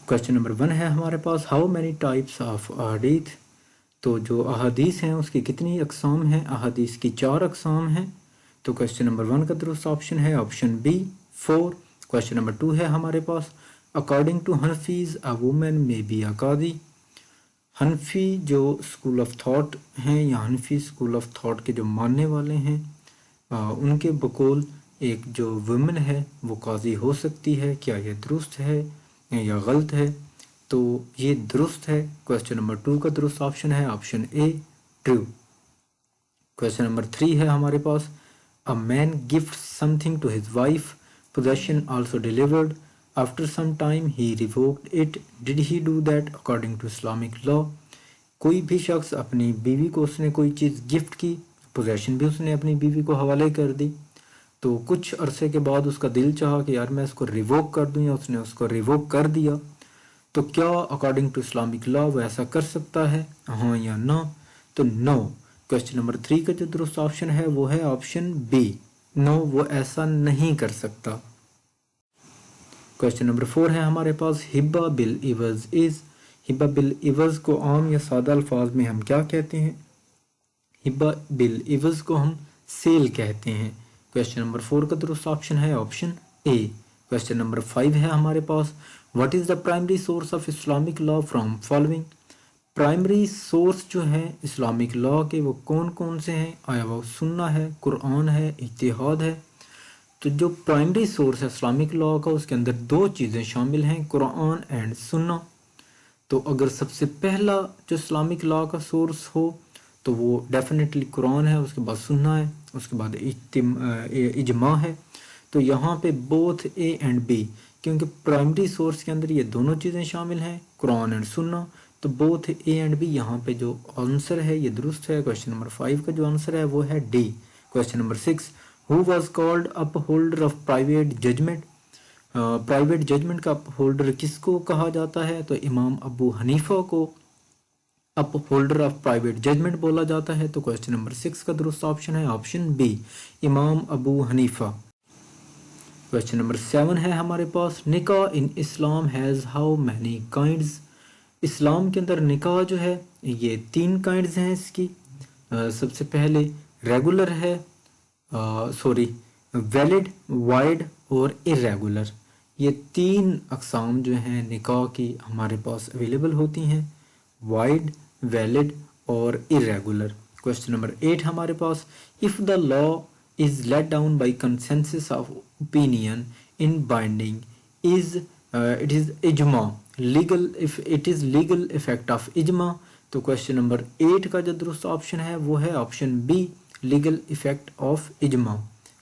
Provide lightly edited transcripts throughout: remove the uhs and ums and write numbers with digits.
Question number 1 ہے ہمارے پاس how many types of احادیث، تو جو احادیث ہیں اس کی کتنی اقسام ہیں؟ احادیث کی 4 اقسام ہیں. تو کویشچن نمبر 1 کا درست آپشن ہے آپشن بی 4. کویشچن نمبر 2 ہے ہمارے پاس اکارڈنگ ٹو حنفیز اے وومن میں بی اے قاضی. حنفی جو اسکول آف تھاٹ ہیں یا حنفی اسکول آف تھاٹ کے جو ماننے والے ہیں ان کے بقول ایک جو وومن ہے وہ قاضی ہو سکتی ہے. کیا یہ درست ہے یا غلط ہے؟ تو یہ درست ہے. کویشچن نمبر 2 کا درست آپشن ہے option A true. Question number 3 ہے ہمارے پاس a man gift something to his wife possession also delivered after some time he revoked it, did he do that according to Islamic law؟ کوئی بھی شخص اپنی بیوی کو اس نے کوئی چیز گفٹ کی، پوزیشن بھی اس نے اپنی بیوی کو حوالے کر دی، تو کچھ عرصے کے بعد اس کا دل چاہا کہ یار میں اس کو ریووک کر دوں، یا اس نے اس کو ریووک کر دیا، تو کیا اکارڈنگ ٹو اسلامک لا وہ ایسا کر سکتا ہے، ہاں یا نہ؟ تو نو. کویشچن نمبر 3 کا جو درست آپشن ہے وہ ہے آپشن بی نو، وہ ایسا نہیں کر سکتا. کویشچن نمبر 4 ہے ہمارے پاس ہبہ بالعوض از. ہبہ بالعوض کو عام یا سادہ الفاظ میں ہم کیا کہتے ہیں؟ ہبہ بالعوض کو ہم سیل کہتے ہیں. کویشچن نمبر 4 کا درست آپشن ہے آپشن اے. کویشچن نمبر 5 ہے ہمارے پاس what is the primary source of Islamic law from following. Primary source جو ہیں اسلامک لا کے وہ کون کون سے ہیں؟ آیا وہ سنہ ہے، قرآن ہے، اجتہاد ہے؟ تو جو پرائمری سورس ہے اسلامک لا کا اس کے اندر 2 چیزیں شامل ہیں، قرآن اینڈ سنہ. تو اگر سب سے پہلا جو اسلامک لا کا سورس ہو تو وہ ڈیفینیٹلی قرآن ہے، اس کے بعد سنہ ہے، اس کے بعد اجماع ہے. تو یہاں پہ بوتھ اے اینڈ بی، کیونکہ پرائمری سورس کے اندر یہ دونوں چیزیں شامل ہیں قرآن اینڈ سنہ، تو بوتھ اے اینڈ بی یہاں پہ جو آنسر ہے یہ درست ہے. کویشچن نمبر 5 کا جو آنسر ہے وہ ہے D. Question number 6 who was called upholder of private judgment. Private judgment کا اپ ہولڈر کس کو کہا جاتا ہے؟ تو امام ابو حنیفہ کو اپ ہولڈر آف پرائیویٹ ججمنٹ بولا جاتا ہے. تو کویشچن نمبر 6 کا درست آپشن ہے آپشن بی امام ابو حنیفہ. کویشچن نمبر 7 ہے ہمارے پاس نکاح in Islam has how many kinds. اسلام کے اندر نکاح جو ہے یہ 3 کائنڈز ہیں اس کی. سب سے پہلے ریگولر ہے، ویلڈ، وائڈ اور irregular. یہ 3 اقسام جو ہیں نکاح کی ہمارے پاس اویلیبل ہوتی ہیں، وائڈ، ویلڈ اور irregular. کویشچن نمبر 8 ہمارے پاس if the law is laid down by consensus of opinion in binding it is اجماع legal if it is legal effect of اجماع. تو کویشچن نمبر 8 کا جو درست آپشن ہے وہ ہے option be legal effect of اجماع.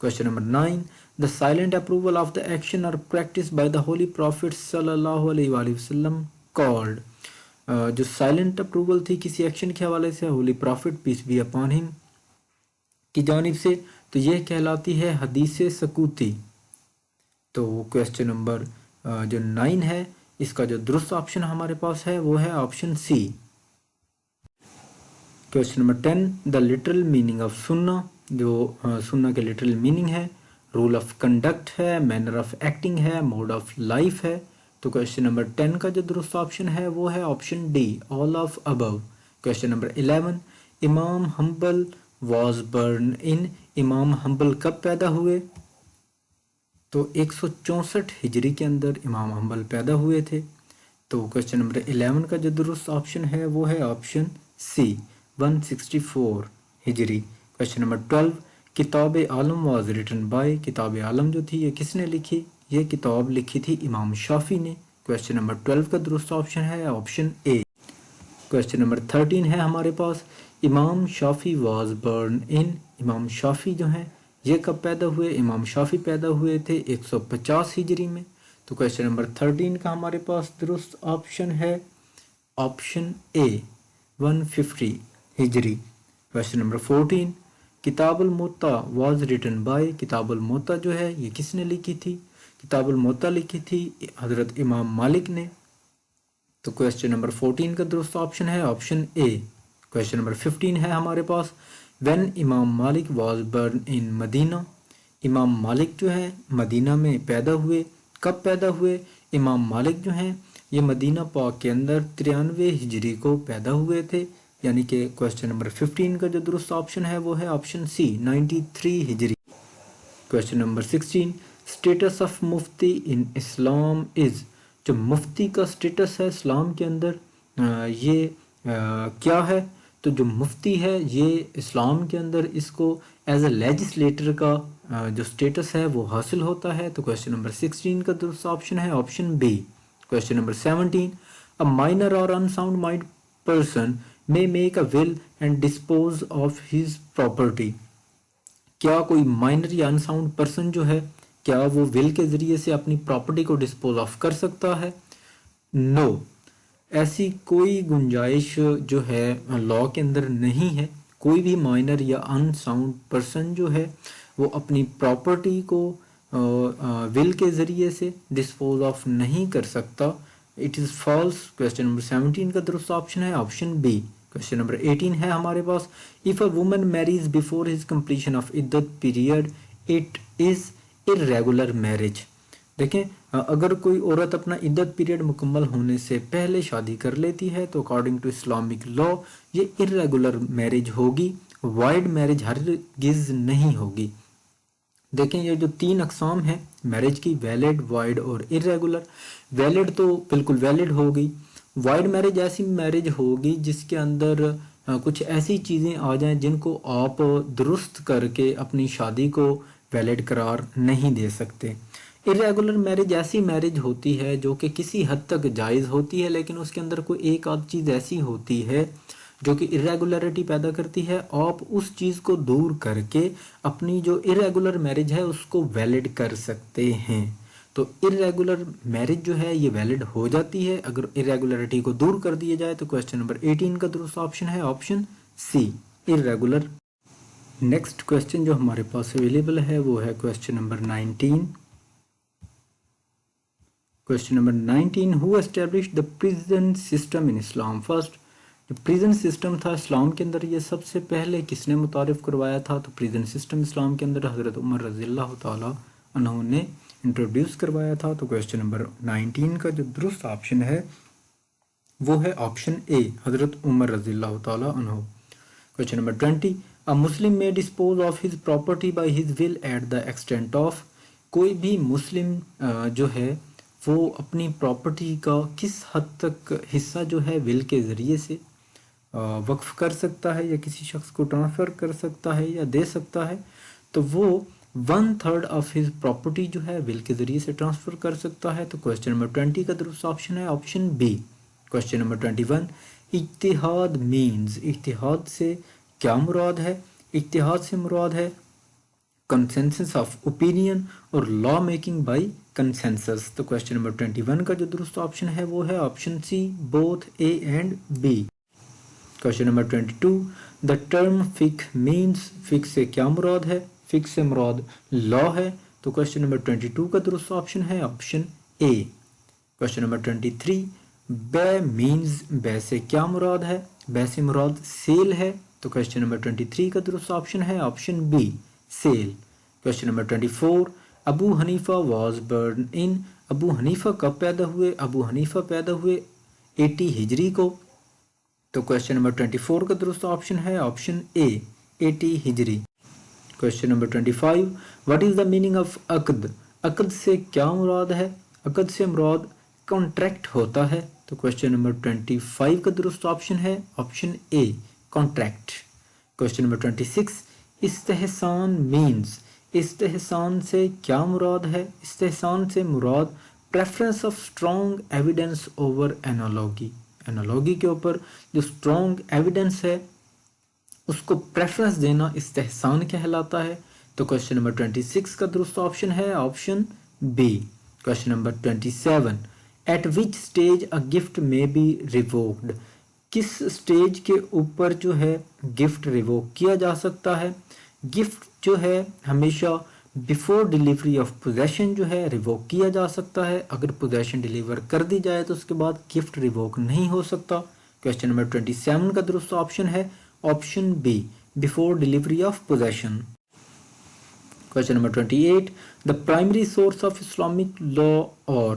Question number 9 the silent approval of the action or practice by the holy prophet صلی اللہ علیہ وآلہ وسلم called. جو سائلنٹ اپروول تھی کسی ایکشن کے حوالے سے holy prophet peace be upon ہم کی جانب سے، تو یہ کہلاتی ہے حدیث سکوتی. تو کویشچن نمبر جو 9 ہے اس کا جو درست آپشن ہمارے پاس ہے وہ ہے option C. Question number 10 the literal meaning of سنہ. جو سنہ کے لٹرل میننگ ہے رول آف کنڈکٹ ہے، مینر آف ایکٹنگ ہے، موڈ آف لائف ہے. تو کویشچن نمبر 10 کا جو درست آپشن ہے وہ ہے option D all of above. Question number 11 Imam Hanbal was born ان. امام حنبل کب پیدا ہوئے؟ تو 164 ہجری کے اندر امام حنبل پیدا ہوئے تھے. تو کویشچن نمبر 11 کا جو درست آپشن ہے وہ ہے آپشن سی 164 ہجری. کویشچن نمبر 12 کتاب عالم واز ریٹن بائی. کتاب عالم جو تھی یہ کس نے لکھی؟ یہ کتاب لکھی تھی امام شافی نے. کویشچن نمبر 12 کا درست آپشن ہے آپشن اے. کویشچن نمبر 13 ہے ہمارے پاس امام شافی واز برن ان. امام شافی جو ہیں یہ کب پیدا ہوئے؟ امام شافی پیدا ہوئے تھے 150 ہجری میں. تو کویشچن نمبر 13 کا ہمارے پاس درست آپشن ہے آپشن اے 150 ہجری. کویشچن نمبر 14 کتاب الموطا واز ریٹن بائی. کتاب الموطا جو ہے یہ کس نے لکھی تھی؟ کتاب الموطا لکھی تھی حضرت امام مالک نے. تو کویشچن نمبر 14 کا درست آپشن ہے آپشن اے. کویشچن نمبر 15 ہے ہمارے پاس وین امام مالک واز برن ان مدینہ. امام مالک جو ہے مدینہ میں پیدا ہوئے. کب پیدا ہوئے؟ امام مالک جو ہیں یہ مدینہ پاک کے اندر 93 ہجری کو پیدا ہوئے تھے، یعنی کہ کوشچن نمبر 15 کا جو درست آپشن ہے وہ ہے آپشن سی 93 ہجری۔ کوشچن نمبر 16 اسٹیٹس آف مفتی ان اسلام از، جو مفتی کا اسٹیٹس ہے اسلام کے اندر یہ کیا ہے؟ تو جو مفتی ہے یہ اسلام کے اندر اس کو ایز اے لیجسلیٹر کا جو اسٹیٹس ہے وہ حاصل ہوتا ہے۔ تو کوشچن نمبر 16 کا درست آپشن ہے option B. Question number 17 a minor or unsound mind person may make a will and dispose of his property، کیا کوئی مائنر یا انساؤنڈ پرسن جو ہے کیا وہ ول کے ذریعے سے اپنی پراپرٹی کو ڈسپوز آف کر سکتا ہے؟ نو، ایسی کوئی گنجائش جو ہے لا کے اندر نہیں ہے۔ کوئی بھی مائنر یا انساؤنڈ پرسن جو ہے وہ اپنی پراپرٹی کو ول کے ذریعے سے ڈسپوز آف نہیں کر سکتا۔ It is false. Question number 17 کا درست آپشن ہے آپشن بی۔ کوشچن نمبر 18 ہے ہمارے پاس if a woman marries before his completion of عدت period it is irregular marriage۔ دیکھیں اگر کوئی عورت اپنا عدت پیریڈ مکمل ہونے سے پہلے شادی کر لیتی ہے تو اکارڈنگ ٹو اسلامک لا یہ irregular میرج ہوگی، وائڈ میرج ہرگز نہیں ہوگی۔ دیکھیں یہ جو 3 اقسام ہیں میرج کی، ویلڈ، وائڈ اور irregular۔ ویلڈ تو بالکل ویلڈ ہوگی، وائڈ میرج ایسی میرج ہوگی جس کے اندر کچھ ایسی چیزیں آ جائیں جن کو آپ درست کر کے اپنی شادی کو ویلڈ قرار نہیں دے سکتے۔ irregular میرج ایسی میرج ہوتی ہے جو کہ کسی حد تک جائز ہوتی ہے لیکن اس کے اندر کوئی ایک آدھ چیز ایسی ہوتی ہے جو کہ irregularity پیدا کرتی ہے، آپ اس چیز کو دور کر کے اپنی جو irregular میرج ہے اس کو ویلڈ کر سکتے ہیں۔ تو irregular میرج جو ہے یہ ویلڈ ہو جاتی ہے اگر irregularity کو دور کر دیا جائے۔ تو کوشچن نمبر 18 کا درست آپشن ہے option C irregular۔ Next question جو ہمارے پاس اویلیبل ہے وہ ہے question number 19۔ Question number 19 who established the prison system in Islam first؟ جو پریزن سسٹم تھا اسلام کے اندر یہ سب سے پہلے کس نے متعارف کروایا تھا؟ تو پریزن سسٹم اسلام کے اندر حضرت عمر رضی اللہ تعالیٰ عنہ نے انٹروڈیوس کروایا تھا۔ تو کوشچن نمبر 19 کا جو درست آپشن ہے وہ ہے آپشن اے حضرت عمر رضی اللہ تعالیٰ عنہ۔ Question number 20 a Muslim may dispose of his property by his will at the extent of، کوئی بھی مسلم جو ہے وہ اپنی پراپرٹی کا کس حد تک حصہ جو ہے ول کے ذریعے سے وقف کر سکتا ہے یا کسی شخص کو ٹرانسفر کر سکتا ہے یا دے سکتا ہے؟ تو وہ 1/3 آف ہز پراپرٹی جو ہے ول کے ذریعے سے ٹرانسفر کر سکتا ہے۔ تو کوشچن نمبر 20 کا درست آپشن ہے آپشن بی۔ کوشچن نمبر 21 اجتہاد مینز، اجتہاد سے کیا مراد ہے؟ اجتہاد سے مراد ہے consensus of opinion or law making by consensus. تو کوشچن نمبر 21 کا جو درست آپشن ہے وہ ہے option C both A and B. Question number 22 the term فک مینز، فک سے کیا مراد ہے؟ فک سے مراد لا ہے۔ تو کوشچن نمبر 22 کا درست آپشن ہے آپشن اے۔ کوشچن نمبر 23 بے مینز، بے سے کیا مراد ہے؟ بے سے مراد سیل ہے۔ تو کوشچن نمبر 23 کا درست آپشن ہے option B sale. Question number 24 Abu Hanifa was born in, Abu Hanifa کب پیدا ہوئے؟ ابو حنیفہ پیدا ہوئے 80 ہجری کو۔ تو کوشچن نمبر 24 کا درست آپشن ہے آپشن اے 80 ہجری۔ Question number 25 what is the meaning of عقد، عقد سے کیا مراد ہے؟ عقد سے مراد کانٹریکٹ ہوتا ہے۔ تو کوشچن نمبر 25 کا درست آپشن ہے option A contract. Question number 26 استحسان مینز، استحسان سے کیا مراد ہے؟ استحسان سے مراد preference of strong evidence over analogy, analogy کے اوپر جو اسٹرانگ ایویڈنس ہے اس کو پریفرنس دینا استحسان کہلاتا ہے۔ تو کوشچن نمبر 26 کا درست آپشن ہے option B. Question number 27 at which stage a gift may be revoked, کس اسٹیج کے اوپر جو ہے گفٹ ریووک کیا جا سکتا ہے؟ گفٹ جو ہے ہمیشہ بیفور ڈیلیوری آف پوزیشن جو ہے ریووک کیا جا سکتا ہے، اگر پوزیشن ڈیلیور کر دی جائے تو اس کے بعد گفٹ ریووک نہیں ہو سکتا۔ کوشچن نمبر 27 کا درست آپشن ہے option be before delivery of position. Question number 28 the primary source of Islamic لا، اور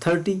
30,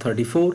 34,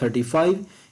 35,